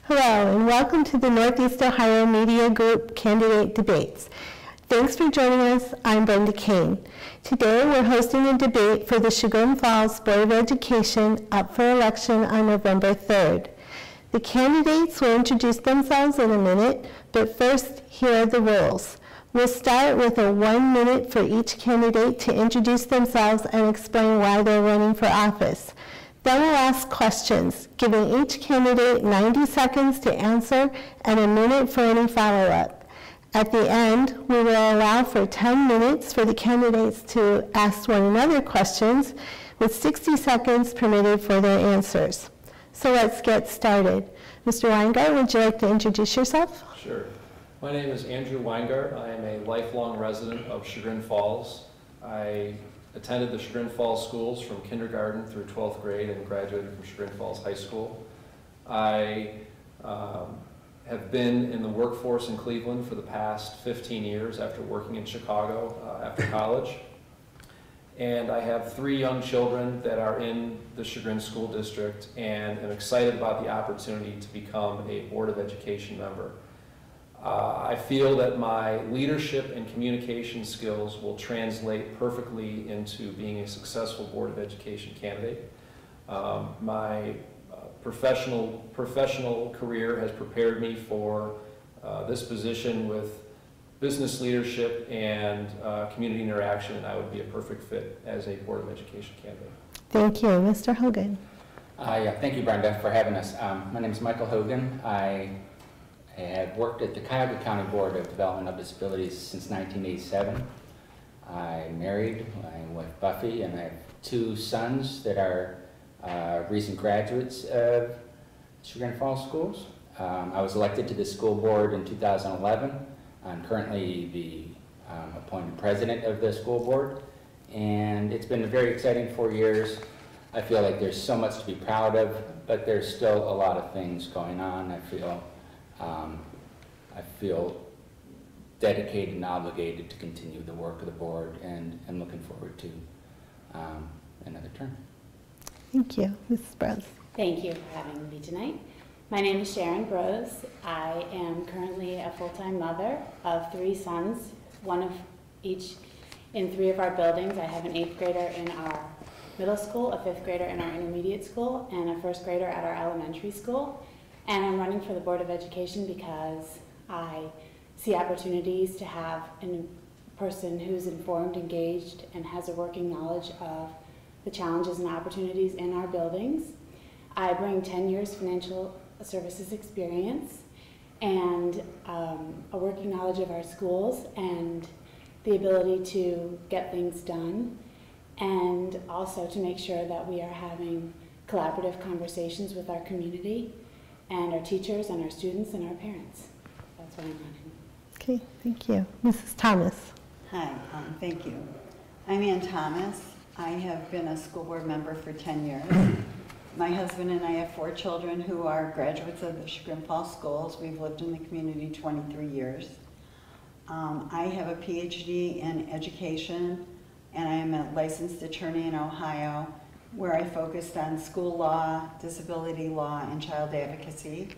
Hello, and welcome to the Northeast Ohio Media Group Candidate Debates. Thanks for joining us. I'm Brenda Cain. Today we're hosting a debate for the Chagrin-Falls Board of Education up for election on November 3rd. The candidates will introduce themselves in a minute, but first, here are the rules. We'll start with a 1 minute for each candidate to introduce themselves and explain why they're running for office. Then we'll ask questions, giving each candidate 90 seconds to answer and a minute for any follow-up. At the end, we will allow for 10 minutes for the candidates to ask one another questions, with 60 seconds permitted for their answers. So let's get started. Mr. Weingart, would you like to introduce yourself? Sure. My name is Andrew Weingart. I am a lifelong resident of Chagrin Falls. I attended the Chagrin Falls schools from kindergarten through 12th grade and graduated from Chagrin Falls High School. I have been in the workforce in Cleveland for the past 15 years after working in Chicago after college. And I have 3 young children that are in the Chagrin School District and am excited about the opportunity to become a Board of Education member. I feel that my leadership and communication skills will translate perfectly into being a successful Board of Education candidate. My professional career has prepared me for this position with business leadership and community interaction, and I would be a perfect fit as a Board of Education candidate. Thank you. Mr. Hogan. Thank you, Brenda, for having us. My name is Michael Hogan. I have worked at the Cuyahoga County Board of Development of Disabilities since 1987. I'm married, my wife Buffy, and I have 2 sons that are recent graduates of Chagrin Falls schools. I was elected to the school board in 2011. I'm currently the appointed president of the school board, and it's been a very exciting 4 years. I feel like there's so much to be proud of, but there's still a lot of things going on. I feel dedicated and obligated to continue the work of the board, and I'm looking forward to another term. Thank you. Mrs. Broz. Thank you for having me tonight. My name is Sharon Broz. I am currently a full-time mother of 3 sons, one of each in 3 of our buildings. I have an 8th grader in our middle school, a 5th grader in our intermediate school, and a 1st grader at our elementary school. And I'm running for the Board of Education because I see opportunities to have a person who's informed, engaged, and has a working knowledge of the challenges and opportunities in our buildings. I bring 10 years financial services experience and a working knowledge of our schools and the ability to get things done, and also to make sure that we are having collaborative conversations with our community and our teachers and our students and our parents. That's what I'm running. Okay, thank you. Mrs. Thomas. Hi, thank you. I'm Ann Thomas. I have been a school board member for 10 years. My husband and I have 4 children who are graduates of the Chagrin Falls schools. We've lived in the community 23 years. I have a PhD in education, and I am a licensed attorney in Ohio, where I focused on school law, disability law, and child advocacy.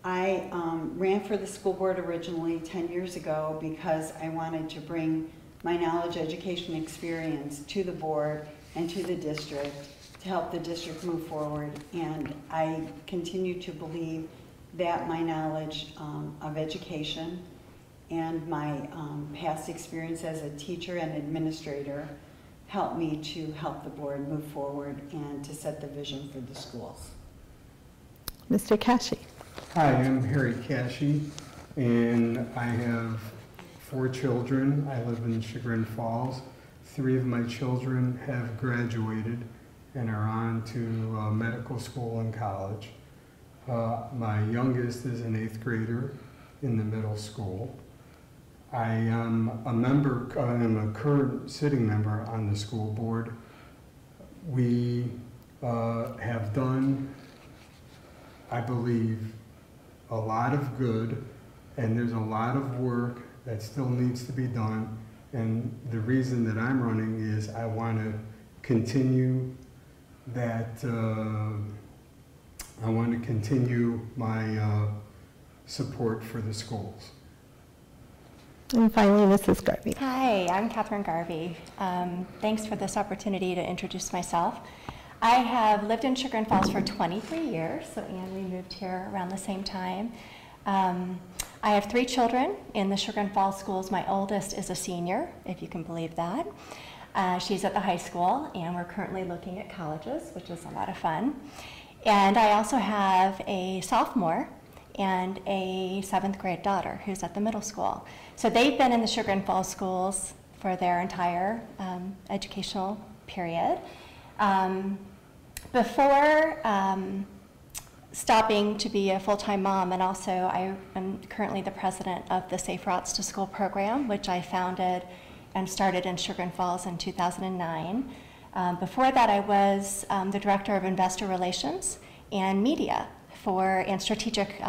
I ran for the school board originally 10 years ago because I wanted to bring my knowledge, education, experience to the board and to the district to help the district move forward. And I continue to believe that my knowledge of education and my past experience as a teacher and administrator helped me to help the board move forward and to set the vision for the schools. Mr. Cashey. Hi, I'm Harry Cashey, and I have 4 children. I live in Chagrin Falls. 3 of my children have graduated and are on to medical school and college. My youngest is an 8th grader in the middle school. I am a current sitting member on the school board. We have done, I believe, a lot of good, and there's a lot of work that still needs to be done. And the reason that I'm running is I want to continue that I want to continue my support for the schools. And finally, Mrs. Garvey. Hi, I'm Kathryn Garvey. Thanks for this opportunity to introduce myself. I have lived in Chagrin Falls for 23 years, so Anne, we moved here around the same time. I have 3 children in the Chagrin Falls schools. My oldest is a senior, if you can believe that. She's at the high school, and we're currently looking at colleges, which is a lot of fun. And I also have a sophomore and a 7th grade daughter who's at the middle school. So they've been in the Chagrin Falls schools for their entire educational period. Before stopping to be a full-time mom, and also I am currently the president of the Safe Routes to School program, which I founded and started in Chagrin Falls in 2009. Before that, I was the director of investor relations and media and strategic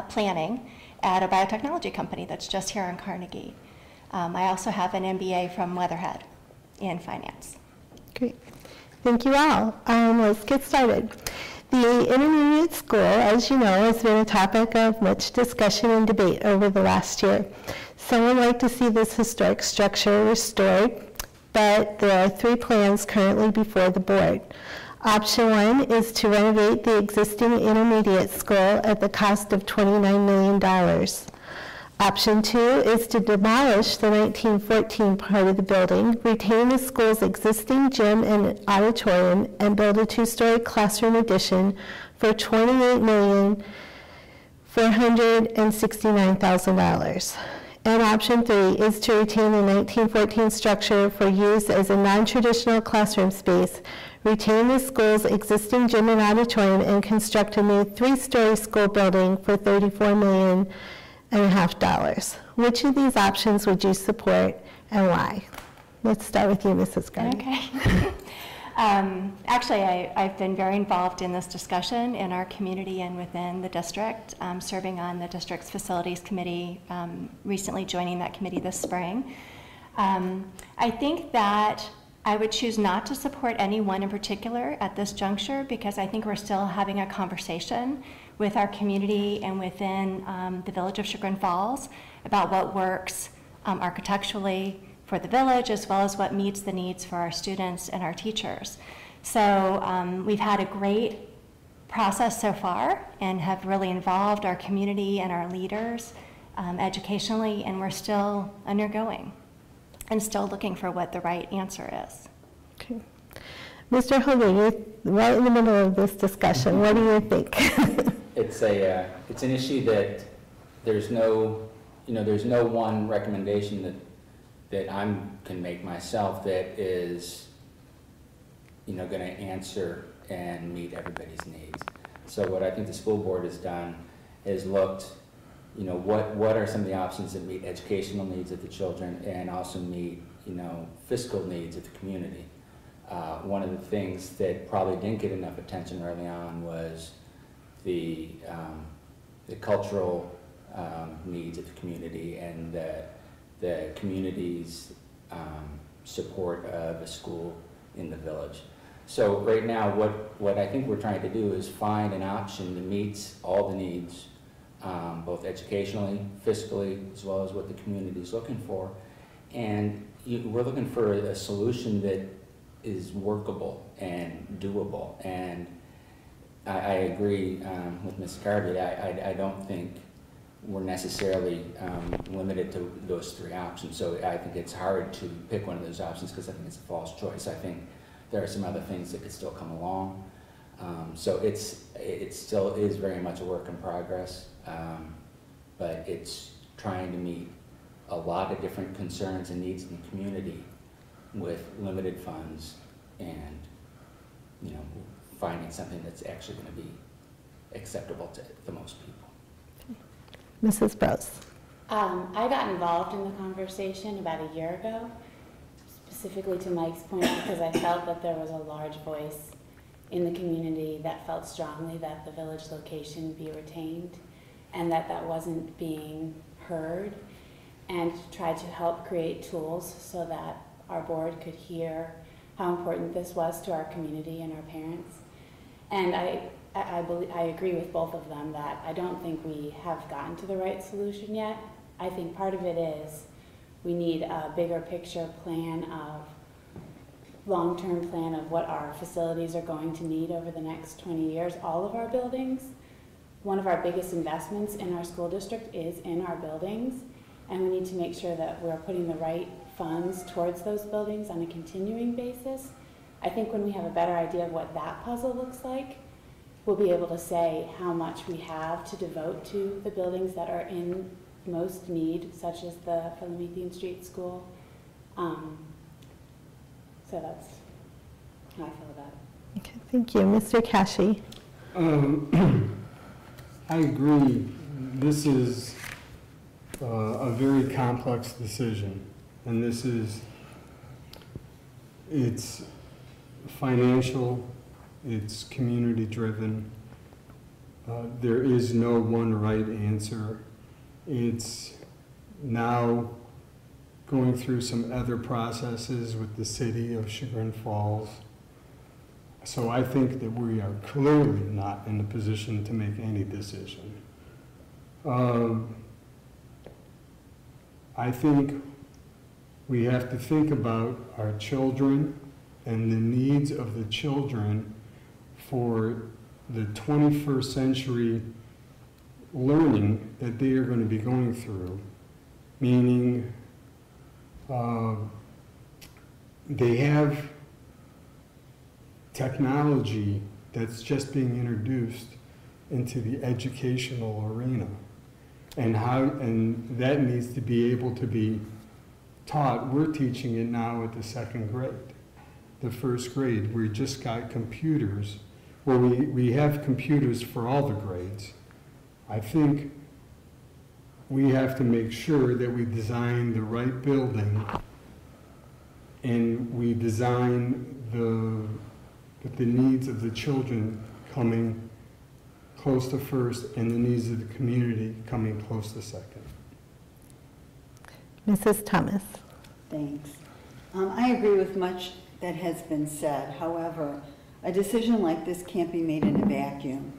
planning at a biotechnology company that's just here in Carnegie. I also have an MBA from Weatherhead in finance. Great. Thank you all. Let's get started. The intermediate school, as you know, has been a topic of much discussion and debate over the last year. Some would like to see this historic structure restored, but there are 3 plans currently before the board. Option 1 is to renovate the existing intermediate school at the cost of $29 million. Option 2 is to demolish the 1914 part of the building, retain the school's existing gym and auditorium, and build a 2-story classroom addition for $28,469,000. And option 3 is to retain the 1914 structure for use as a non-traditional classroom space, retain the school's existing gym and auditorium, and construct a new 3-story school building for $34.5 million. Which of these options would you support and why? Let's start with you, Mrs. Garvey. Okay. Actually, I've been very involved in this discussion in our community and within the district, serving on the district's facilities committee, recently joining that committee this spring. I think that I would choose not to support any one in particular at this juncture because I think we're still having a conversation with our community and within the village of Chagrin Falls about what works architecturally for the village as well as what meets the needs for our students and our teachers. So we've had a great process so far and have really involved our community and our leaders educationally, and we're still undergoing and still looking for what the right answer is. Okay. Mr. Hogan, you're right in the middle of this discussion. What do you think? It's an issue that there's no one recommendation that I can make myself that is going to answer and meet everybody's needs. So what I think the school board has done is looked, what are some of the options that meet educational needs of the children and also meet fiscal needs of the community. One of the things that probably didn't get enough attention early on was the cultural needs of the community and the community's support of a school in the village. So right now, what I think we're trying to do is find an option that meets all the needs, both educationally, fiscally, as well as what the community is looking for. And we're looking for a solution that is workable and doable. And I agree with Ms. Garvey. I don't think we're necessarily limited to those 3 options. So I think it's hard to pick one of those options because I think it's a false choice. I think there are some other things that could still come along. So it still is very much a work in progress, but it's trying to meet a lot of different concerns and needs in the community with limited funds and finding something that's actually going to be acceptable to the most people. Mrs. Broz. I got involved in the conversation about a year ago, specifically to Mike's point, because I felt that there was a large voice in the community that felt strongly that the village location be retained and that wasn't being heard, and tried to help create tools so that our board could hear how important this was to our community and our parents. And I agree with both of them that I don't think we have gotten to the right solution yet. I think part of it is we need a bigger picture plan of long-term plan of what our facilities are going to need over the next 20 years, all of our buildings. One of our biggest investments in our school district is in our buildings, and we need to make sure that we're putting the right funds towards those buildings on a continuing basis. I think when we have a better idea of what that puzzle looks like, we'll be able to say how much we have to devote to the buildings that are in most need, such as the Philomethian Street School. So that's how I feel about it. Okay, thank you. Mr. Cashey. I agree. This is a very complex decision, and it's financial, it's community driven. There is no one right answer. It's now going through some other processes with the city of Chagrin Falls. So I think that we are clearly not in a position to make any decision. I think we have to think about our children and the needs of the children for the 21st century learning that they are going to be going through, meaning they have technology that's just being introduced into the educational arena, and that needs to be able to be taught. We're teaching it now at the second grade. The first grade, we just got computers. Well, we have computers for all the grades. I think we have to make sure that we design the right building, and we design with the needs of the children coming close to first and the needs of the community coming close to second. Mrs. Thomas. Thanks. I agree with much that has been said. However, a decision like this can't be made in a vacuum.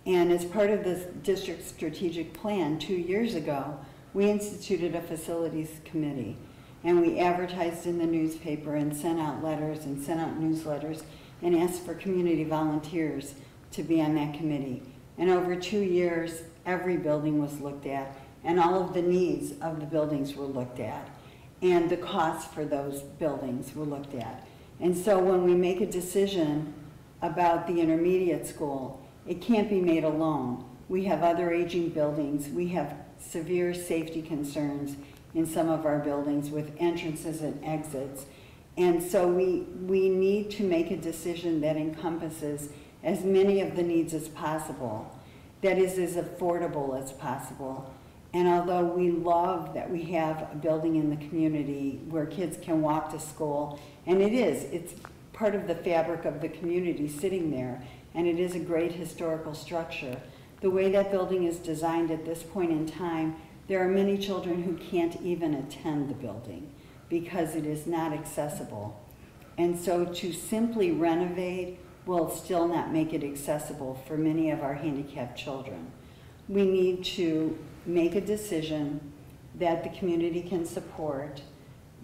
And as part of this district strategic plan 2 years ago, we instituted a facilities committee, and we advertised in the newspaper and sent out letters and sent out newsletters and asked for community volunteers to be on that committee. And over 2 years, every building was looked at, and all of the needs of the buildings were looked at, and the costs for those buildings were looked at. And so when we make a decision about the intermediate school, it can't be made alone. We have other aging buildings. We have severe safety concerns in some of our buildings with entrances and exits. And so we need to make a decision that encompasses as many of the needs as possible, that is as affordable as possible. And although we love that we have a building in the community where kids can walk to school, and it's part of the fabric of the community sitting there, and it is a great historical structure. The way that building is designed at this point in time, there are many children who can't even attend the building because it is not accessible. And so to simply renovate will still not make it accessible for many of our handicapped children. We need to make a decision that the community can support,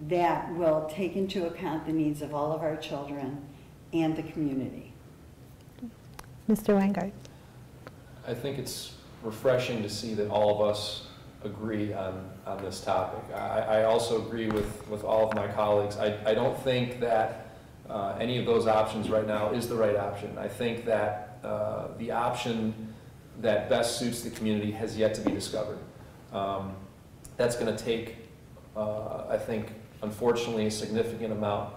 that will take into account the needs of all of our children and the community. Mr. Weingart. I think it's refreshing to see that all of us agree on this topic. I also agree with all of my colleagues. I don't think that any of those options right now is the right option. I think that the option that best suits the community has yet to be discovered. That's going to take, I think, unfortunately, a significant amount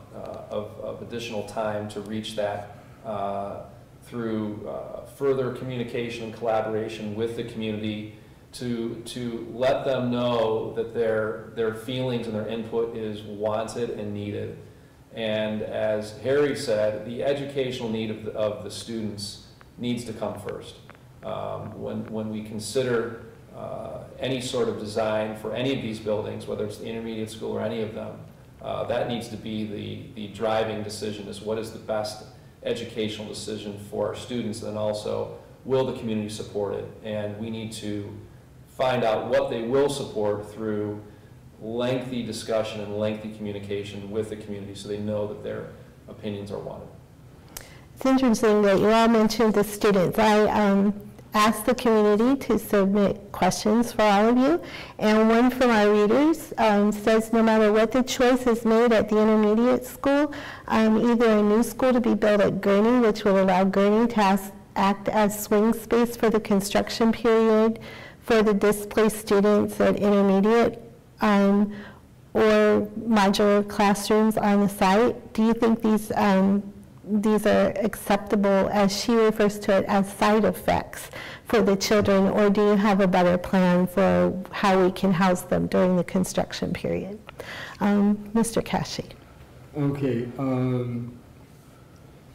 of additional time to reach that through further communication and collaboration with the community to let them know that their feelings and their input is wanted and needed. And as Harry said, the educational need of the students needs to come first. When we consider any sort of design for any of these buildings, whether it's the intermediate school or any of them, that needs to be the driving decision, is what is the best educational decision for our students, and also will the community support it? And we need to find out what they will support through lengthy discussion and lengthy communication with the community so they know that their opinions are wanted. It's interesting that you all mentioned the students. I asked the community to submit questions for all of you, and one from our readers says no matter what the choice is made at the intermediate school, either a new school to be built at Gurney, which will allow Gurney to act as swing space for the construction period for the displaced students at intermediate, or modular classrooms on the site. Do you think these are acceptable, as she refers to it, as side effects for the children, or do you have a better plan for how we can house them during the construction period? Mr. Cashey. Okay,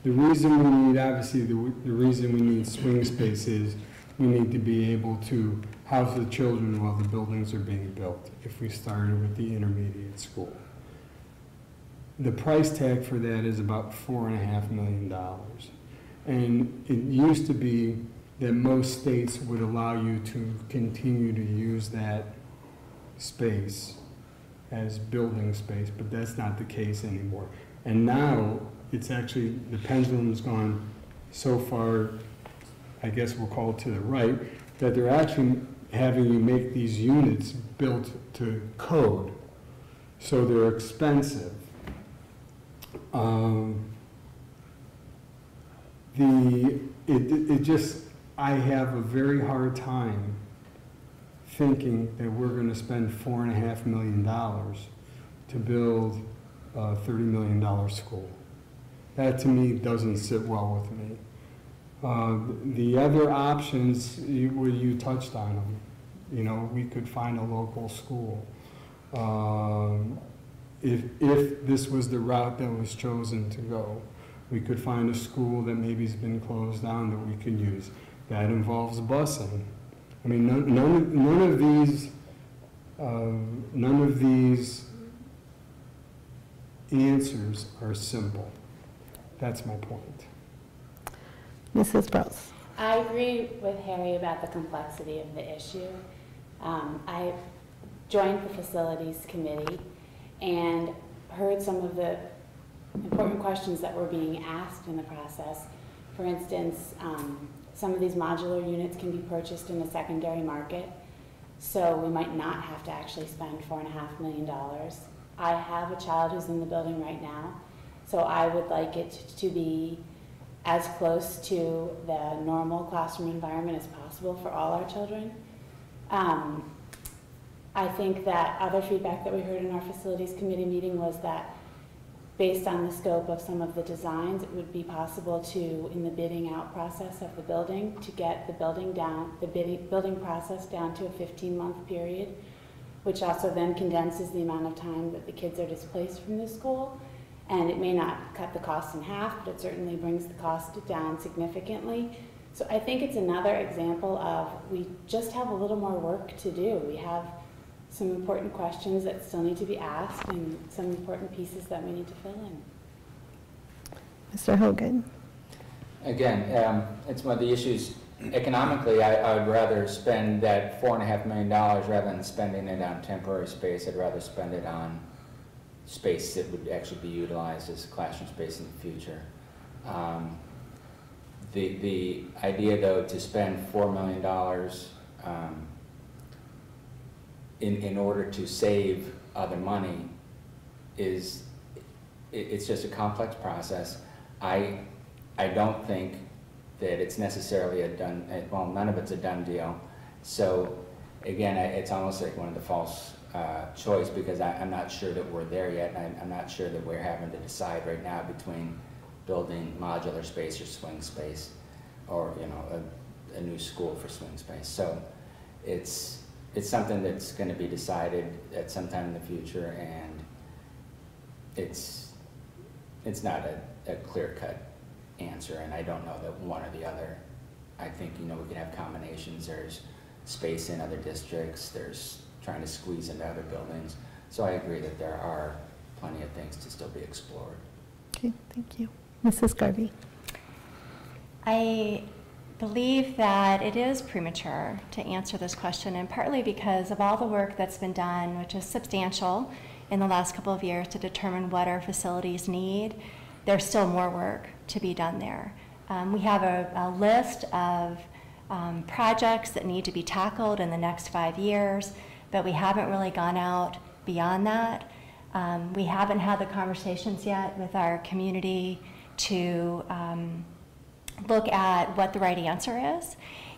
the reason we need, obviously, the reason we need swing space is we need to be able to house the children while the buildings are being built, if we started with the intermediate school. The price tag for that is about $4.5 million. And it used to be that most states would allow you to continue to use that space as building space, but that's not the case anymore. And now it's actually, the pendulum's gone so far, I guess we'll call it to the right, that they're actually having you make these units built to code. So they're expensive. I have a very hard time thinking that we're going to spend $4.5 million to build a $30 million school. That to me doesn't sit well with me. The other options, you touched on them. You know, we could find a local school. If this was the route that was chosen to go, we could find a school that maybe has been closed down that we could use. That involves busing. I mean, none of these answers are simple. That's my point. Mrs. Broz. I agree with Harry about the complexity of the issue. I joined the facilities committee and heard some of the important questions that were being asked in the process. For instance, some of these modular units can be purchased in a secondary market, so we might not have to actually spend $4.5 million. I have a child who's in the building right now, so I would like it to be as close to the normal classroom environment as possible for all our children. I think that other feedback that we heard in our facilities committee meeting was that based on the scope of some of the designs, it would be possible to, in the bidding out process of the building, to get the building process down to a 15-month period, which also then condenses the amount of time that the kids are displaced from the school. And it may not cut the cost in half, but it certainly brings the cost down significantly. So I think it's another example of we just have a little more work to do. We have some important questions that still need to be asked and some important pieces that we need to fill in. Mr. Hogan. Again, it's one of the issues. Economically, I would rather spend that $4.5 million rather than spending it on temporary space. I'd rather spend it on space that would actually be utilized as classroom space in the future. The idea, though, to spend $4 million in order to save other money it's just a complex process. I don't think that it's necessarily none of it's a done deal. So again, it's almost like one of the false choice, because I'm not sure that we're there yet, and I'm not sure that we're having to decide right now between building modular space or swing space, or a new school for swing space. So it's something that's going to be decided at some time in the future, and it's not a clear-cut answer, and I don't know that one or the other. I think we could have combinations. There's space in other districts. There's trying to squeeze into other buildings. So I agree that there are plenty of things to still be explored. Okay, thank you. Mrs. Garvey. I believe that it is premature to answer this question, and partly because of all the work that's been done, which is substantial in the last couple of years to determine what our facilities need. There's still more work to be done there. We have a list of projects that need to be tackled in the next 5 years, but we haven't really gone out beyond that. We haven't had the conversations yet with our community to look at what the right answer is.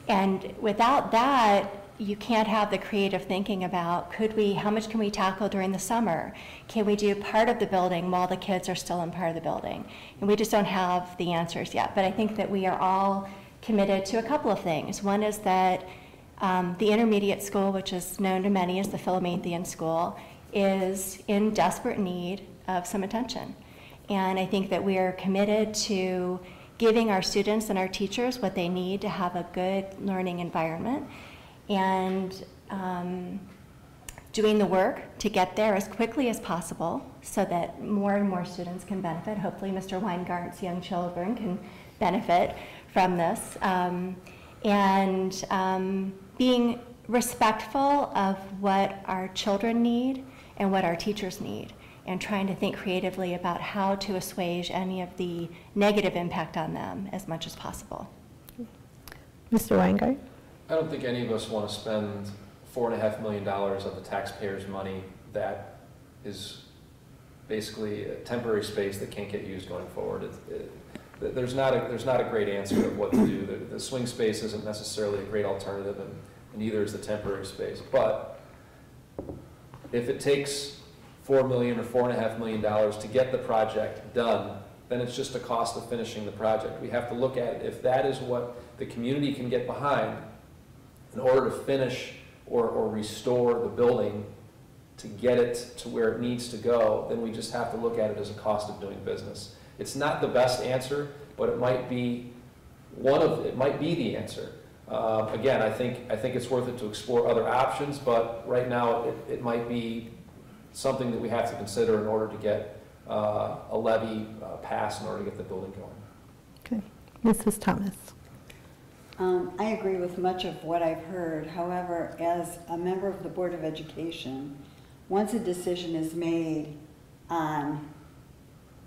And without that, you can't have the creative thinking about how much can we tackle during the summer? Can we do part of the building while the kids are still in part of the building? And we just don't have the answers yet. But I think that we are all committed to a couple of things. One is that the intermediate school, which is known to many as the Philomathian School, is in desperate need of some attention. And I think that we are committed to giving our students and our teachers what they need to have a good learning environment, and doing the work to get there as quickly as possible so that more and more students can benefit. Hopefully Mr. Weingart's young children can benefit from this. Being respectful of what our children need and what our teachers need, and trying to think creatively about how to assuage any of the negative impact on them as much as possible. Mr. Weingart? I don't think any of us want to spend $4.5 million of the taxpayers' money that is basically a temporary space that can't get used going forward. There's not a great answer of what to do. The swing space isn't necessarily a great alternative, and neither is the temporary space. But if it takes $4 million or $4.5 million to get the project done, then it's just a cost of finishing the project. We have to look at it. If that is what the community can get behind in order to finish or restore the building to get it to where it needs to go, then we just have to look at it as a cost of doing business. It's not the best answer, but it might be the answer. Again, I think it's worth it to explore other options, but right now it might be something that we have to consider in order to get a levy passed in order to get the building going. Okay. Mrs. Thomas. I agree with much of what I've heard. However, as a member of the Board of Education, once a decision is made on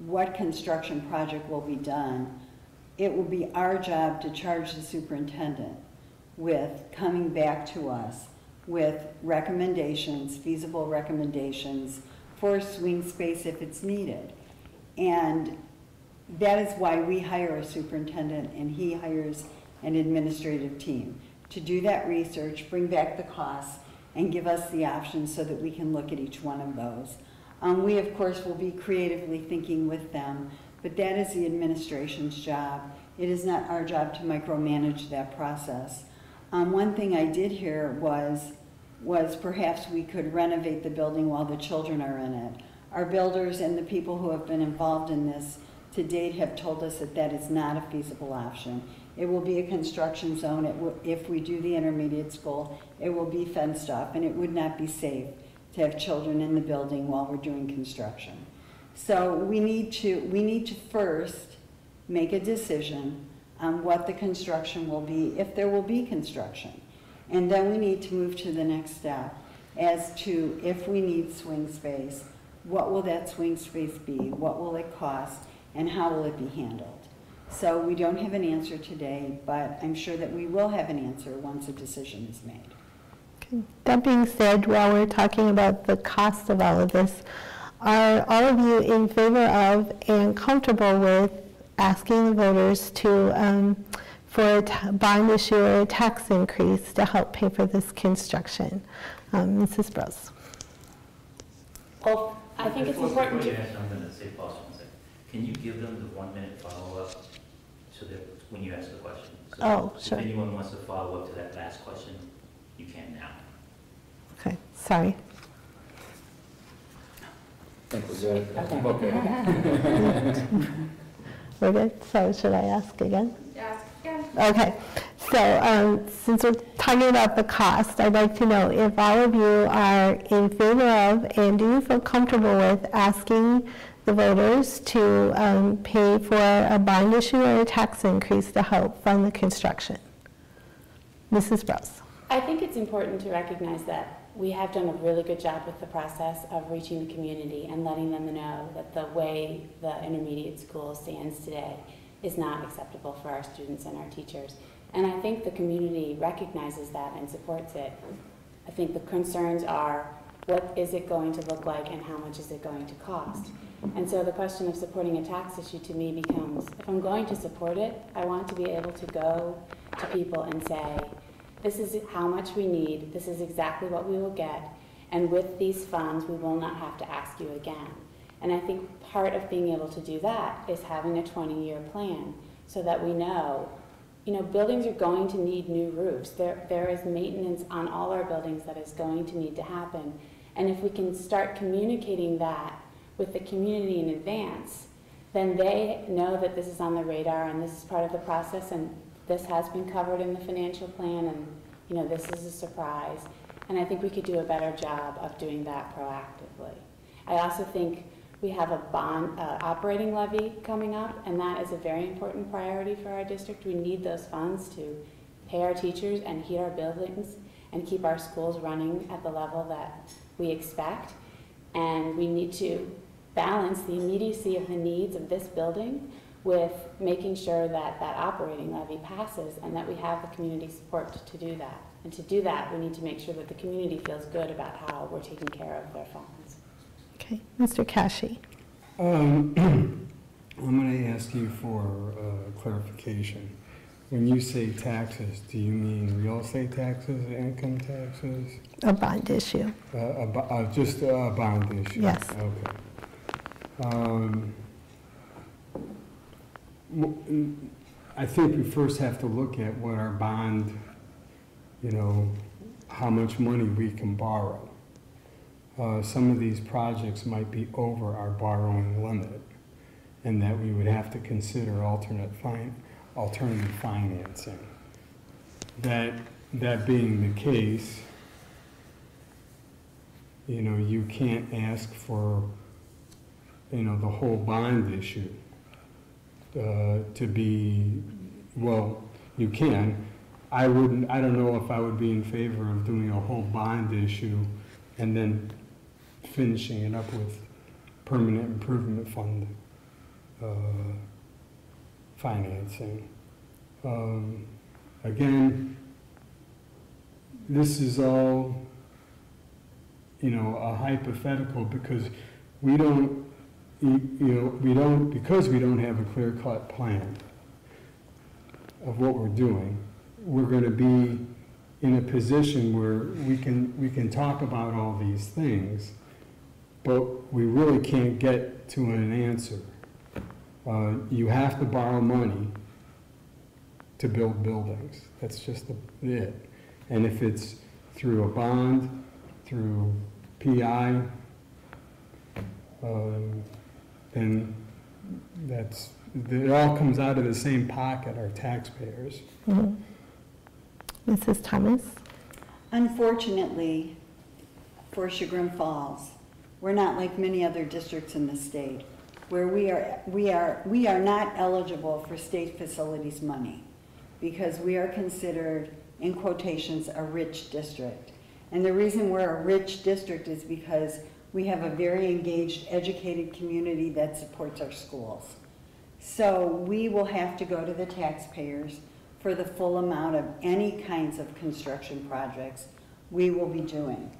what construction project will be done, it will be our job to charge the superintendent with coming back to us with recommendations, feasible recommendations for swing space if it's needed. And that is why we hire a superintendent and he hires an administrative team to do that research, bring back the costs, and give us the options so that we can look at each one of those. We, of course, will be creatively thinking with them, but that is the administration's job. It is not our job to micromanage that process. One thing I did hear was perhaps we could renovate the building while the children are in it. Our builders and the people who have been involved in this to date have told us that that is not a feasible option. It will be a construction zone. If we do the intermediate school, it will be fenced off, and it would not be safe to have children in the building while we're doing construction. So we need to first make a decision on what the construction will be, if there will be construction. And then we need to move to the next step as to if we need swing space, what will that swing space be, what will it cost, and how will it be handled? So we don't have an answer today, but I'm sure that we will have an answer once a decision is made. Okay. That being said, while we're talking about the cost of all of this, are all of you in favor of and comfortable with asking the voters to for a bond issue or a tax increase to help pay for this construction? Mrs. Broz. Well, I think it's important to... I'm going to say pause 1 second. Can you give them the 1-minute follow-up so that when you ask the question? So sure. If anyone wants to follow up to that last question, you can now. Okay, sorry. I think we're good. Okay. We're good? So should I ask again? Ask again. Okay. So since we're talking about the cost, I'd like to know if all of you are in favor of and do you feel comfortable with asking the voters to pay for a bond issue or a tax increase to help fund the construction. Mrs. Broz. I think it's important to recognize that we have done a really good job with the process of reaching the community and letting them know that the way the intermediate school stands today is not acceptable for our students and our teachers. And I think the community recognizes that and supports it. I think the concerns are, what is it going to look like and how much is it going to cost? And so the question of supporting a tax issue to me becomes, if I'm going to support it, I want to be able to go to people and say, this is how much we need, this is exactly what we will get, and with these funds we will not have to ask you again. And I think part of being able to do that is having a 20-year plan so that we know, buildings are going to need new roofs. There is maintenance on all our buildings that is going to need to happen. And if we can start communicating that with the community in advance, then they know that this is on the radar and this is part of the process and this has been covered in the financial plan and this is a surprise. And I think we could do a better job of doing that proactively. I also think we have a bond operating levy coming up, and that is a very important priority for our district. We need those funds to pay our teachers and heat our buildings and keep our schools running at the level that we expect. And we need to balance the immediacy of the needs of this building with making sure that that operating levy passes and that we have the community support to do that. And to do that, we need to make sure that the community feels good about how we're taking care of their funds. Okay, Mr. Cashey. I'm going to ask you for clarification. When you say taxes, do you mean real estate taxes, income taxes? A bond issue. Just a bond issue? Yes. Okay. I think we first have to look at what our bond, how much money we can borrow. Some of these projects might be over our borrowing limit, and that we would have to consider alternative financing. That being the case, you can't ask for, the whole bond issue to be, well, you can. I don't know if I would be in favor of doing a whole bond issue and then finishing it up with permanent improvement fund financing. Again, this is all, a hypothetical because we don't have a clear-cut plan of what we're doing. We're going to be in a position where we can talk about all these things, but we really can't get to an answer. You have to borrow money to build buildings. That's just it. And if it's through a bond, through PI, then it all comes out of the same pocket, our taxpayers. Mm-hmm. Mrs. Thomas? Unfortunately, for Chagrin Falls, we're not like many other districts in the state, where we are not eligible for state facilities money because we are considered, in quotations, a rich district. And the reason we're a rich district is because we have a very engaged, educated community that supports our schools. So we will have to go to the taxpayers for the full amount of any kinds of construction projects we will be doing.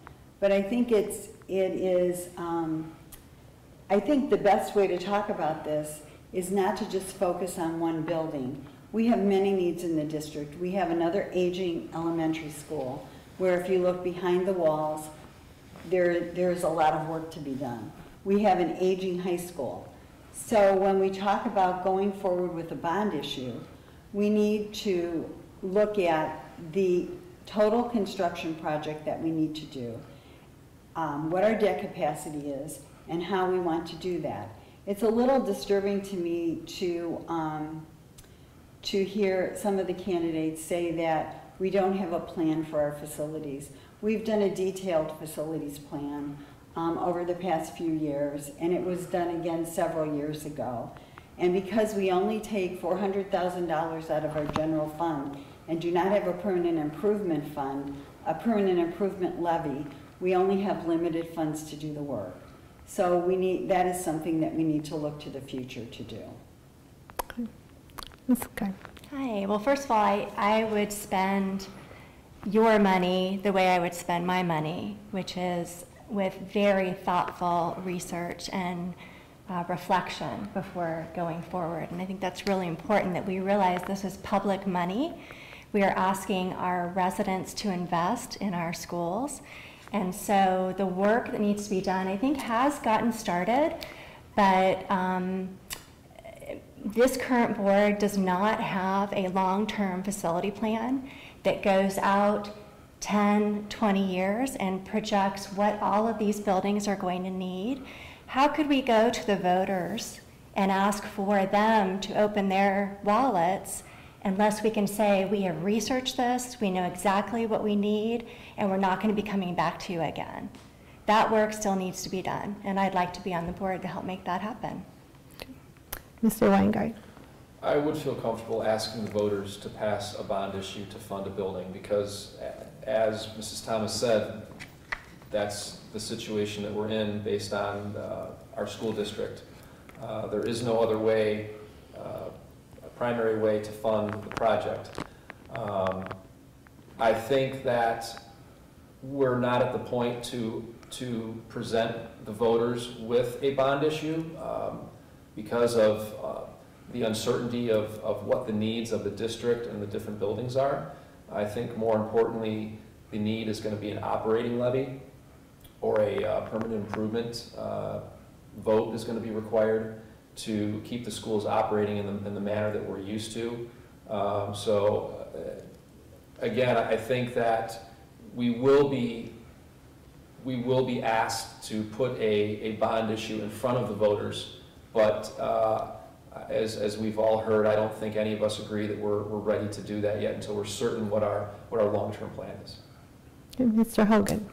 But I think I think the best way to talk about this is not to just focus on one building. We have many needs in the district. We have another aging elementary school where if you look behind the walls, there's a lot of work to be done. We have an aging high school. So when we talk about going forward with a bond issue, we need to look at the total construction project that we need to do, what our debt capacity is, and how we want to do that. It's a little disturbing to me to hear some of the candidates say that we don't have a plan for our facilities. We've done a detailed facilities plan. over the past few years, and it was done again several years ago. And because we only take $400,000 out of our general fund and do not have a permanent improvement fund, a permanent improvement levy, we only have limited funds to do the work. So that is something that we need to look to the future to do. Okay. Hi. Well, first of all, I would spend your money the way I would spend my money, which is with very thoughtful research and reflection before going forward. And I think that's really important that we realize this is public money. We are asking our residents to invest in our schools. And so the work that needs to be done, I think, has gotten started, but this current board does not have a long-term facility plan that goes out 10, 20 years and projects what all of these buildings are going to need. How could we go to the voters and ask for them to open their wallets unless we can say we have researched this, we know exactly what we need, and we're not going to be coming back to you again? That work still needs to be done, and I'd like to be on the board to help make that happen. Mr. Weingart. I would feel comfortable asking the voters to pass a bond issue to fund a building because, as Mrs. Thomas said, that's the situation that we're in based on our school district. There is no other way, a primary way to fund the project. I think that we're not at the point to present the voters with a bond issue because of the uncertainty of what the needs of the district and the different buildings are. I think more importantly, the need is going to be an operating levy or a permanent improvement vote is going to be required to keep the schools operating in the manner that we're used to. Again, I think that we will be asked to put a bond issue in front of the voters, but as we've all heard, I don't think any of us agree that we're ready to do that yet until we're certain what our long-term plan is. Mr. Hogan.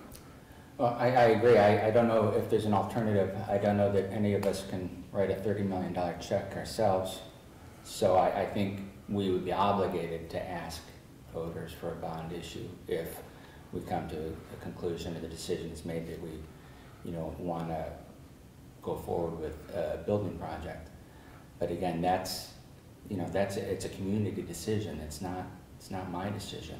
Well, I agree. I don't know if there's an alternative. I don't know that any of us can write a $30 million check ourselves. So I think we would be obligated to ask voters for a bond issue if we come to a conclusion or the decision is made that we, want to go forward with a building project. But again, it's a community decision. It's not my decision.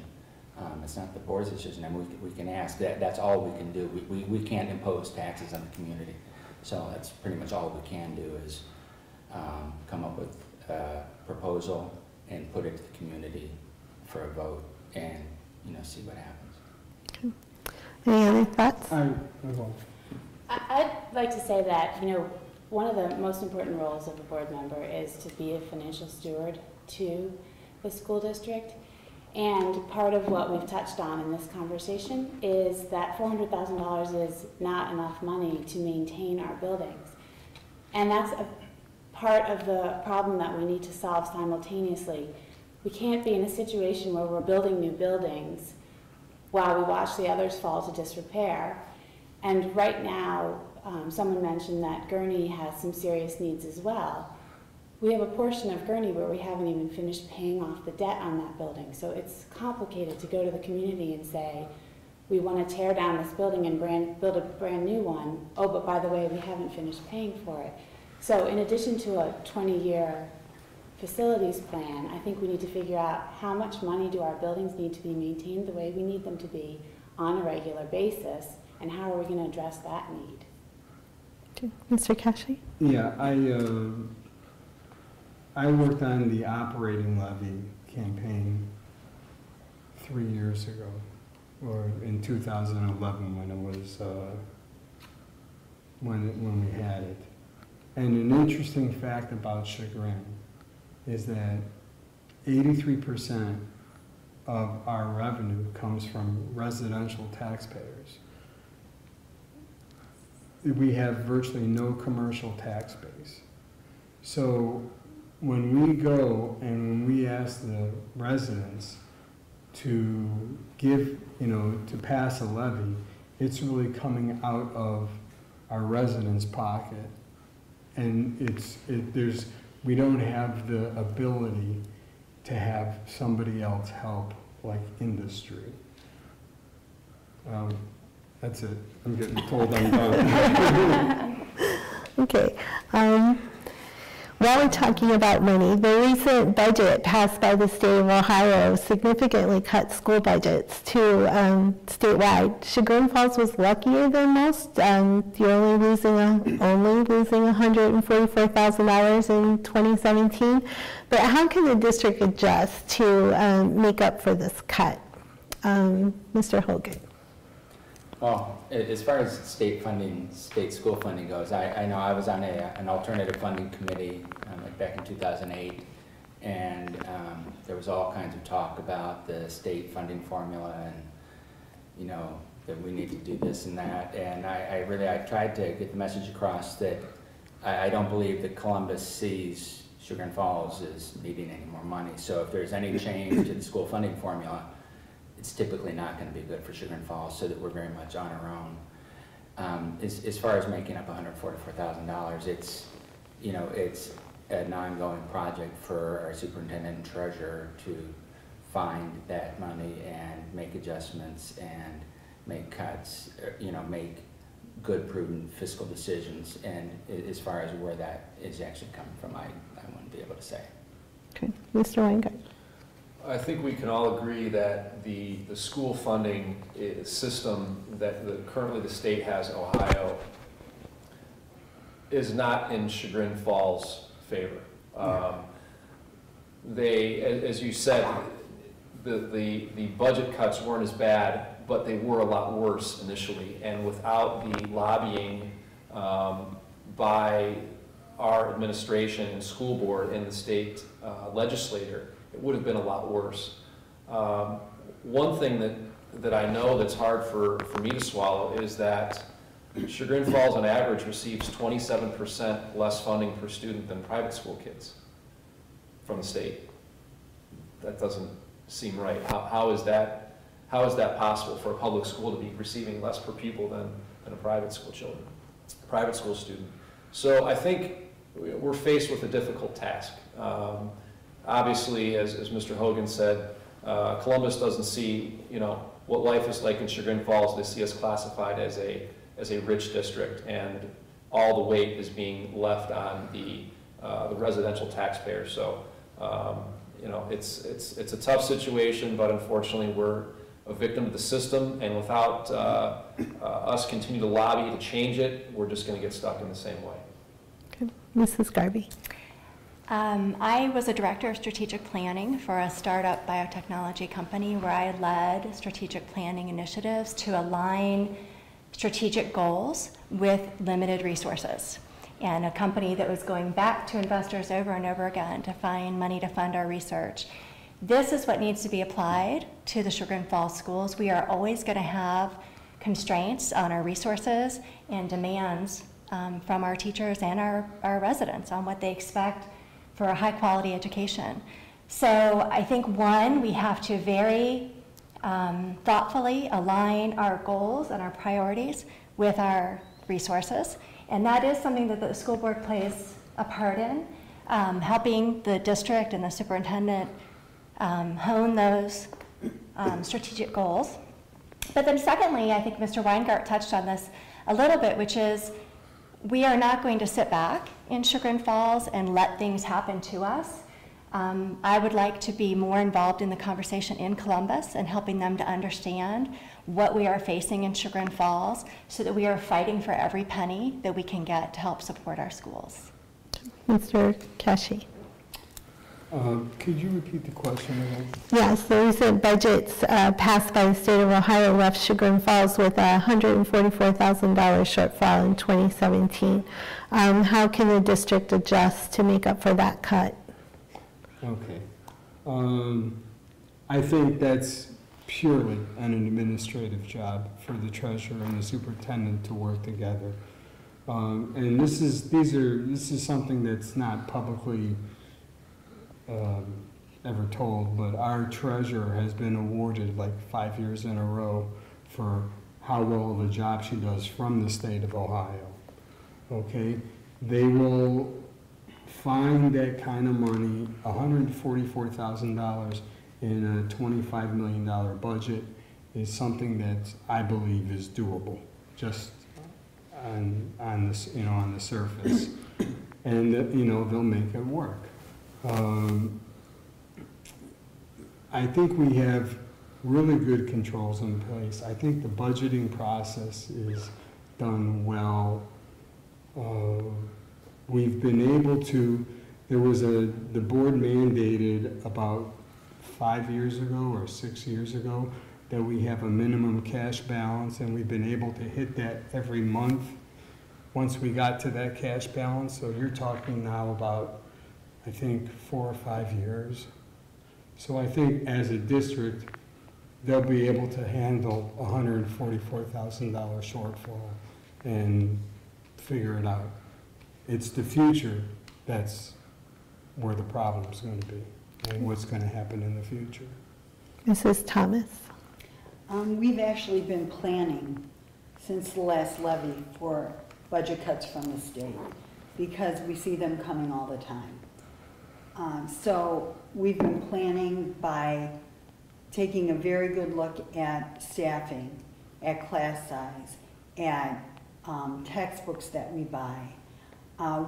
It's not the board's decision. I mean, we can ask that. That's all we can do. We can't impose taxes on the community. So that's pretty much all we can do is come up with a proposal and put it to the community for a vote and see what happens. Any other thoughts? I'd like to say that one of the most important roles of a board member is to be a financial steward to the school district. And part of what we've touched on in this conversation is that $400,000 is not enough money to maintain our buildings. And that's a part of the problem that we need to solve simultaneously. We can't be in a situation where we're building new buildings while we watch the others fall to disrepair. And right now, someone mentioned that Gurney has some serious needs as well. We have a portion of Gurney where we haven't even finished paying off the debt on that building. So it's complicated to go to the community and say, we want to tear down this building and build a brand new one. Oh, but by the way, we haven't finished paying for it. So in addition to a 20-year facilities plan, I think we need to figure out how much money do our buildings need to be maintained the way we need them to be on a regular basis, and how are we going to address that need? Okay. Mr. Cashey? Yeah, I worked on the operating levy campaign 3 years ago, or in 2011 when it was when we had it. And an interesting fact about Chagrin is that 83% of our revenue comes from residential taxpayers. We have virtually no commercial tax base. So when we go and when we ask the residents to give, to pass a levy, it's really coming out of our residents' pocket. And we don't have the ability to have somebody else help, like industry. That's it. I'm getting told I'm done. Okay. While we're talking about money, the recent budget passed by the state of Ohio significantly cut school budgets to statewide. Chagrin Falls was luckier than most. You're only losing $144,000 in 2017. But how can the district adjust to make up for this cut? Mr. Hogan. Well, as far as state school funding goes, I know I was on an alternative funding committee like back in 2008, and there was all kinds of talk about the state funding formula and, you know, that we need to do this and that. And I tried to get the message across that I don't believe that Columbus sees Chagrin Falls as needing any more money. So if there's any change to the school funding formula, it's typically not going to be good for Chagrin Falls, so that we're very much on our own. As far as making up $144,000, it's an ongoing project for our superintendent and treasurer to find that money and make adjustments and make cuts, make good, prudent fiscal decisions. And as far as where that is actually coming from, I wouldn't be able to say. Okay, Mr. Weingart. I think we can all agree that the school funding system that currently the state has in Ohio is not in Chagrin Falls' favor. As you said, the budget cuts weren't as bad, but they were a lot worse initially. And without the lobbying by our administration and school board and the state legislator, it would have been a lot worse. One thing that I know that's hard for me to swallow is that Chagrin Falls on average receives 27% less funding per student than private school kids from the state. That doesn't seem right. How is that possible for a public school to be receiving less per pupil than a private school student? So I think we're faced with a difficult task. Obviously, as Mr. Hogan said, Columbus doesn't see, what life is like in Chagrin Falls. They see us classified as a rich district, and all the weight is being left on the residential taxpayers. So, it's a tough situation, but unfortunately, we're a victim of the system, and without us continue to lobby to change it, we're just going to get stuck in the same way. Okay. Mrs. Garvey. I was a director of strategic planning for a startup biotechnology company where I led strategic planning initiatives to align strategic goals with limited resources, and a company that was going back to investors over and over again to find money to fund our research. This is what needs to be applied to the Chagrin Falls schools. We are always going to have constraints on our resources and demands from our teachers and our residents on what they expect for a high quality education. So I think, one, we have to very thoughtfully align our goals and our priorities with our resources. And that is something that the school board plays a part in, helping the district and the superintendent hone those strategic goals. But then secondly, I think Mr. Weingart touched on this a little bit, which is we are not going to sit back in Chagrin Falls and let things happen to us. I would like to be more involved in the conversation in Columbus and helping them to understand what we are facing in Chagrin Falls so that we are fighting for every penny that we can get to help support our schools. Mr. Cashey. Could you repeat the question again? Yes, the recent budgets passed by the state of Ohio left Chagrin Falls with a $144,000 shortfall in 2017. How can the district adjust to make up for that cut? Okay. I think that's purely an administrative job for the treasurer and the superintendent to work together. And this is something that's not publicly ever told, but our treasurer has been awarded like 5 years in a row for how well of a job she does from the state of Ohio. okay? They will find that kind of money, $144,000 in a $25 million budget is something that I believe is doable, just on this, you know, on the surface. And, you know, they'll make it work. I think we have really good controls in place. I think the budgeting process is done well. We've been able to, the board mandated about 5 years ago or 6 years ago that we have a minimum cash balance, and we've been able to hit that every month once we got to that cash balance. So you're talking now about, I think, 4 or 5 years. So I think as a district, they'll be able to handle $144,000 shortfall and figure it out. It's the future that's where the problem's going to be and what's going to happen in the future. Mrs. Thomas. We've actually been planning since the last levy for budget cuts from the state because we see them coming all the time. So we've been planning by taking a very good look at staffing, at class size, at textbooks that we buy.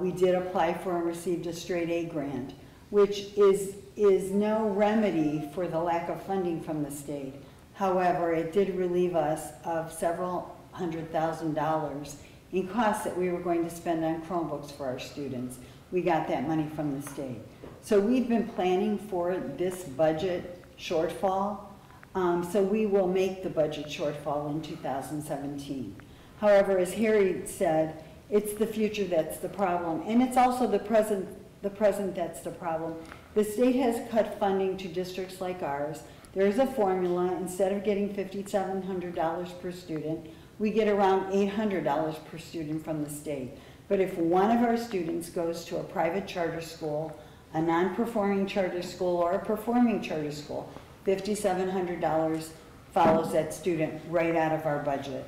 We did apply for and received a straight A grant, which is no remedy for the lack of funding from the state. However, it did relieve us of several $100,000 in costs that we were going to spend on Chromebooks for our students. We got that money from the state. So we've been planning for this budget shortfall. So we will make the budget shortfall in 2017. However, as Harry said, it's the future that's the problem, and it's also the present that's the problem. The state has cut funding to districts like ours. There's a formula. Instead of getting $5,700 per student, we get around $800 per student from the state. But if one of our students goes to a private charter school, a non-performing charter school, or a performing charter school, $5,700 follows that student right out of our budget.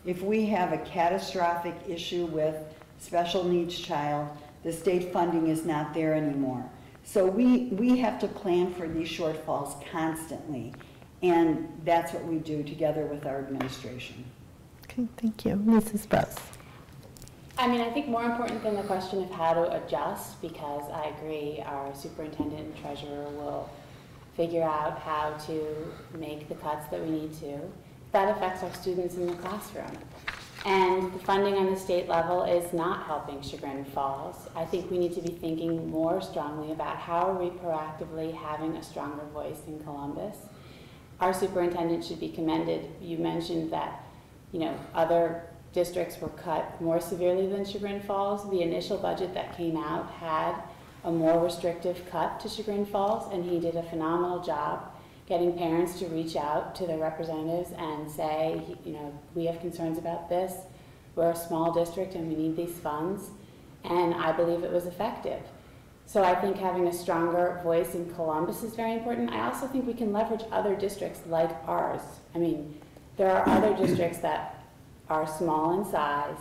If we have a catastrophic issue with special needs child, the state funding is not there anymore. So we have to plan for these shortfalls constantly, and that's what we do together with our administration. Okay, thank you. Mrs. Broz. I mean, I think more important than the question of how to adjust, because I agree our superintendent and treasurer will figure out how to make the cuts that we need to. That affects our students in the classroom. And the funding on the state level is not helping Chagrin Falls. I think we need to be thinking more strongly about how are we proactively having a stronger voice in Columbus. Our superintendent should be commended. You mentioned that, you know, other districts were cut more severely than Chagrin Falls. The initial budget that came out had a more restrictive cut to Chagrin Falls, and he did a phenomenal job getting parents to reach out to their representatives and say, you know, we have concerns about this. We're a small district and we need these funds. And I believe it was effective. So I think having a stronger voice in Columbus is very important. I also think we can leverage other districts like ours. I mean, there are other districts that are small in size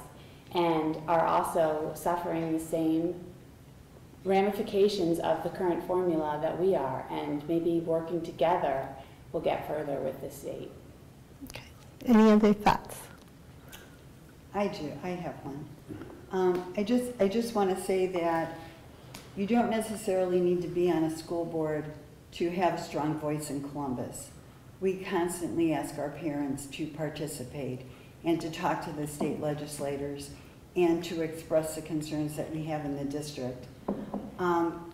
and are also suffering the same ramifications of the current formula that we are, and maybe working together will get further with the state. Okay. Any other thoughts? I do. I have one. I just want to say that you don't necessarily need to be on a school board to have a strong voice in Columbus. We constantly ask our parents to participate and to talk to the state legislators and to express the concerns that we have in the district.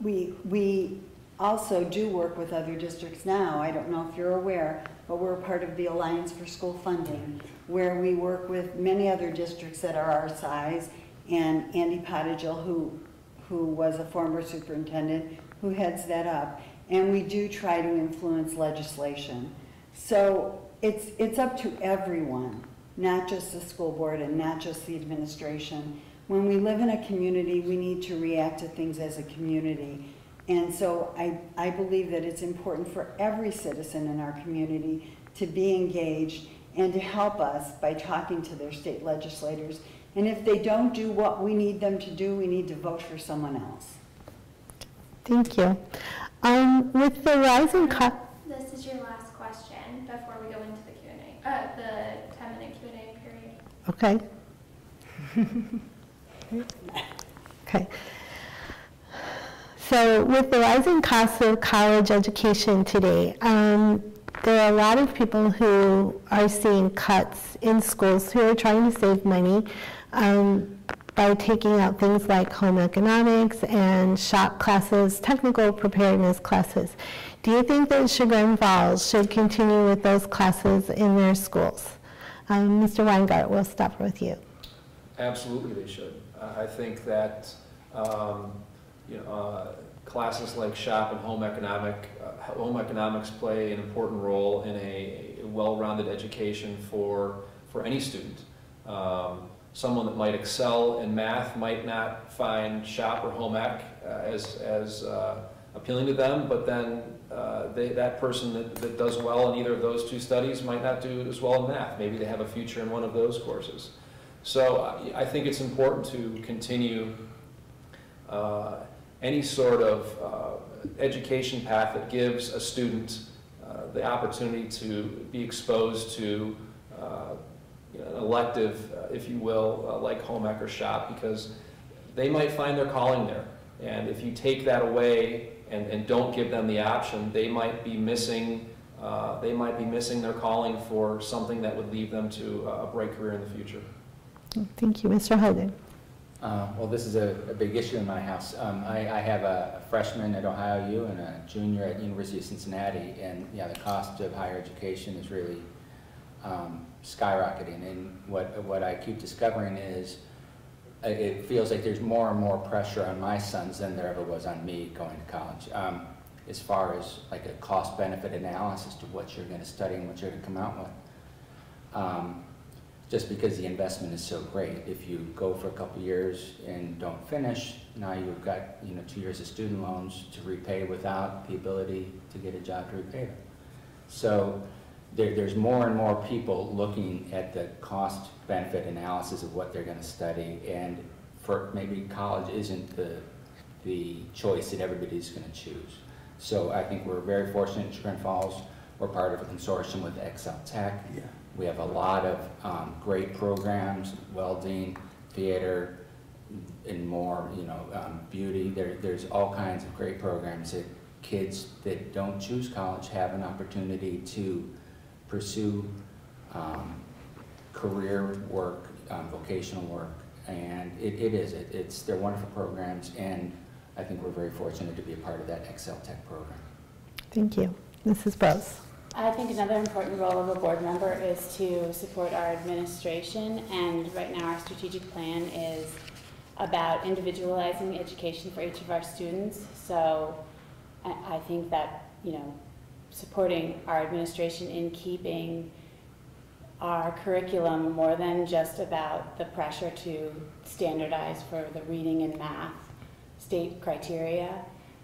We also do work with other districts now. I don't know if you're aware, but we're part of the Alliance for School Funding, where we work with many other districts that are our size, and Andy Pottigill, who was a former superintendent, who heads that up. And we do try to influence legislation. So it's up to everyone, not just the school board and not just the administration. When we live in a community, we need to react to things as a community. And so I believe that it's important for every citizen in our community to be engaged and to help us by talking to their state legislators And if they don't do what we need them to do, we need to vote for someone else. Thank you. With the rising cost... This is your last question before we go into the Q&A, the 10-minute Q&A period. Okay. Okay. So with the rising costs of college education today, there are a lot of people who are seeing cuts in schools who are trying to save money by taking out things like home economics and shop classes, technical preparedness classes. Do you think that Chagrin Falls should continue with those classes in their schools? Mr. Weingart, we'll start with you. Absolutely they should. I think that classes like shop and home economics play an important role in a well-rounded education for any student. Someone that might excel in math might not find shop or home ec as appealing to them, but then that person that does well in either of those two studies might not do as well in math. Maybe they have a future in one of those courses. So I think it's important to continue any sort of education path that gives a student the opportunity to be exposed to an elective, if you will, like home ec or shop, because they might find their calling there. And if you take that away and don't give them the option, they might be missing their calling for something that would lead them to a bright career in the future. Thank you. Mr. Hogan. Well, this is a big issue in my house. I have a freshman at Ohio U and a junior at University of Cincinnati, and yeah, the cost of higher education is really skyrocketing. And what I keep discovering is it feels like there's more and more pressure on my sons than there ever was on me going to college. As far as like a cost-benefit analysis to what you're going to study and what you're going to come out with. Just because the investment is so great. If you go for a couple years and don't finish, now you've got 2 years of student loans to repay without the ability to get a job to repay them. So there's more and more people looking at the cost-benefit analysis of what they're going to study, and for maybe college isn't the choice that everybody's going to choose. So I think we're very fortunate in Chagrin Falls. We're part of a consortium with Excel Tech. Yeah. We have a lot of great programs, welding, theater, and more, beauty. There's all kinds of great programs that kids that don't choose college have an opportunity to pursue career work, vocational work, and they're wonderful programs, and I think we're very fortunate to be a part of that Excel Tech program. Thank you. Mrs. Broz. I think another important role of a board member is to support our administration, and right now our strategic plan is about individualizing education for each of our students. So I think that, supporting our administration in keeping our curriculum more than just about the pressure to standardize for the reading and math state criteria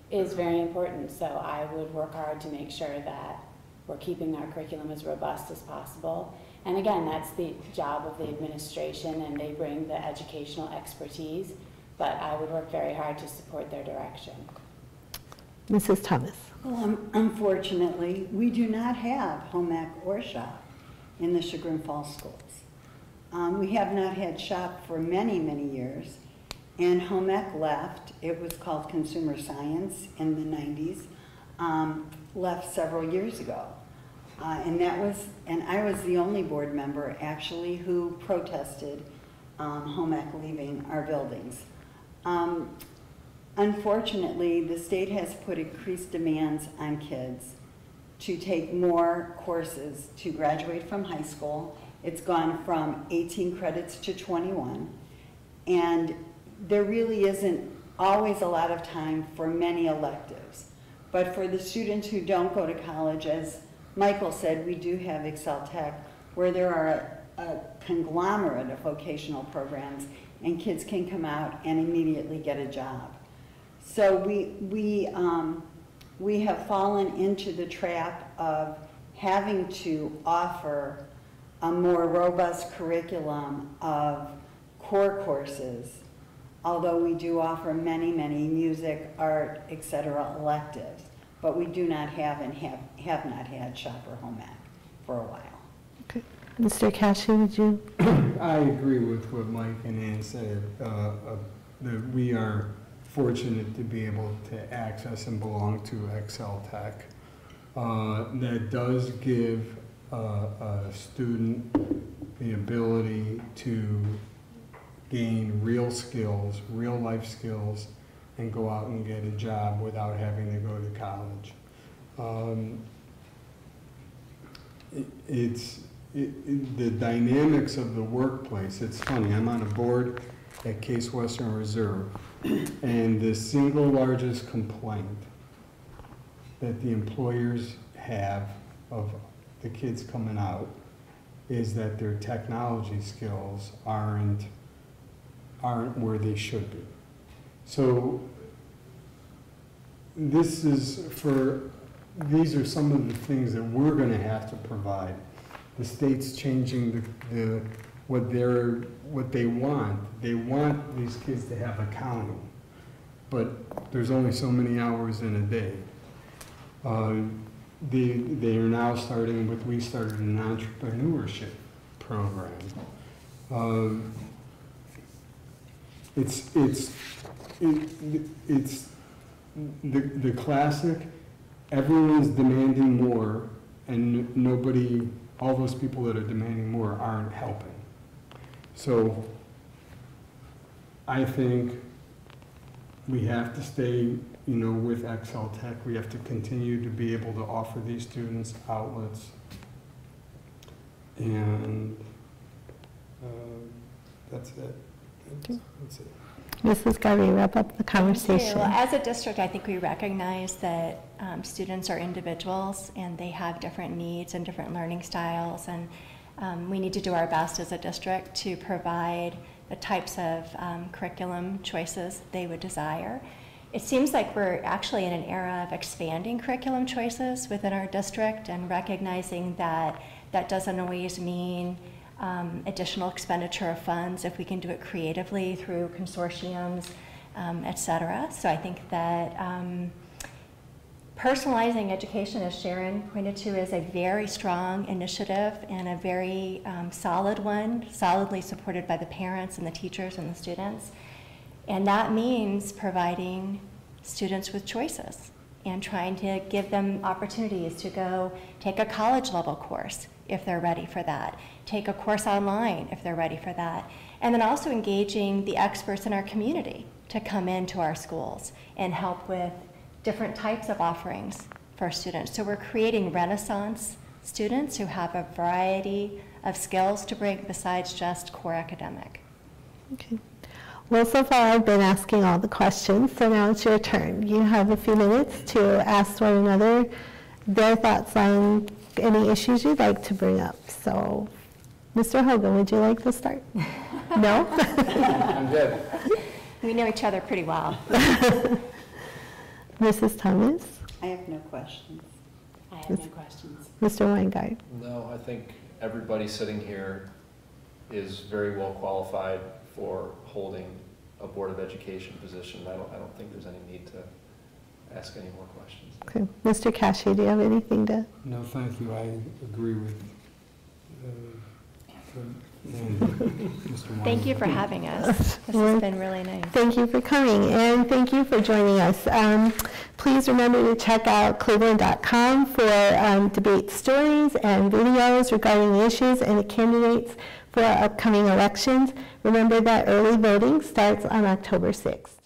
is very important. So I would work hard to make sure that we're keeping our curriculum as robust as possible. And again, that's the job of the administration, and they bring the educational expertise, but I would work very hard to support their direction. Mrs. Thomas. Well, unfortunately, we do not have home ec or shop in the Chagrin Falls schools. We have not had shop for many, many years, and home ec left. It was called consumer science in the 90s, left several years ago. And I was the only board member actually who protested home ec leaving our buildings. Unfortunately, the state has put increased demands on kids to take more courses to graduate from high school. It's gone from 18 credits to 21, and there really isn't always a lot of time for many electives. But for the students who don't go to college, as Michael said, we do have Excel Tech, where there are a conglomerate of vocational programs, and kids can come out and immediately get a job. So we have fallen into the trap of having to offer a more robust curriculum of core courses, although we do offer many, many music, art, etc. electives, but we do not have and have not had shop or home ec for a while. Okay. Mr. Cashey, would you? I agree with what Mike and Ann said. That we are fortunate to be able to access and belong to Excel Tech. That does give a student the ability to gain real skills, real life skills, and go out and get a job without having to go to college. The dynamics of the workplace, it's funny, I'm on a board at Case Western Reserve, and the single largest complaint that the employers have of the kids coming out is that their technology skills aren't where they should be. So these are some of the things that we're going to have to provide. The state's changing what they want. They want these kids to have accounting, but there's only so many hours in a day. They are now starting with, we started an entrepreneurship program. It's the classic, everyone's demanding more, and nobody, all those people that are demanding more aren't helping. So I think we have to stay, with Excel Tech. We have to continue to be able to offer these students outlets. And that's it. That's it. Mrs. Garvey, wrap up the conversation. Well, as a district, I think we recognize that students are individuals and they have different needs and different learning styles, and we need to do our best as a district to provide the types of curriculum choices they would desire. It seems like we're actually in an era of expanding curriculum choices within our district and recognizing that that doesn't always mean additional expenditure of funds if we can do it creatively through consortiums, et cetera. So I think that personalizing education, as Sharon pointed to, is a very strong initiative and a very solid one, solidly supported by the parents and the teachers and the students. And that means providing students with choices and trying to give them opportunities to go take a college level course if they're ready for that, take a course online if they're ready for that, and then also engaging the experts in our community to come into our schools and help with different types of offerings for students. So we're creating Renaissance students who have a variety of skills to bring besides just core academic. Okay. Well, so far I've been asking all the questions, so now it's your turn. You have a few minutes to ask one another their thoughts on any issues you'd like to bring up. So, Mr. Hogan, would you like to start? No? I'm good. We know each other pretty well. Mrs. Thomas? I have no questions. I have no questions. Mr. Weingart? No, I think everybody sitting here is very well qualified for holding a Board of Education position. I don't think there's any need to ask any more questions. Okay. Mr. Cashey, do you have anything to? No, thank you. I agree with Mr. Weinberg. Thank you for having us. This has been really nice. Thank you for coming, and thank you for joining us. Please remember to check out cleveland.com for debate stories and videos regarding the issues and the candidates for our upcoming elections. Remember that early voting starts on October 6th.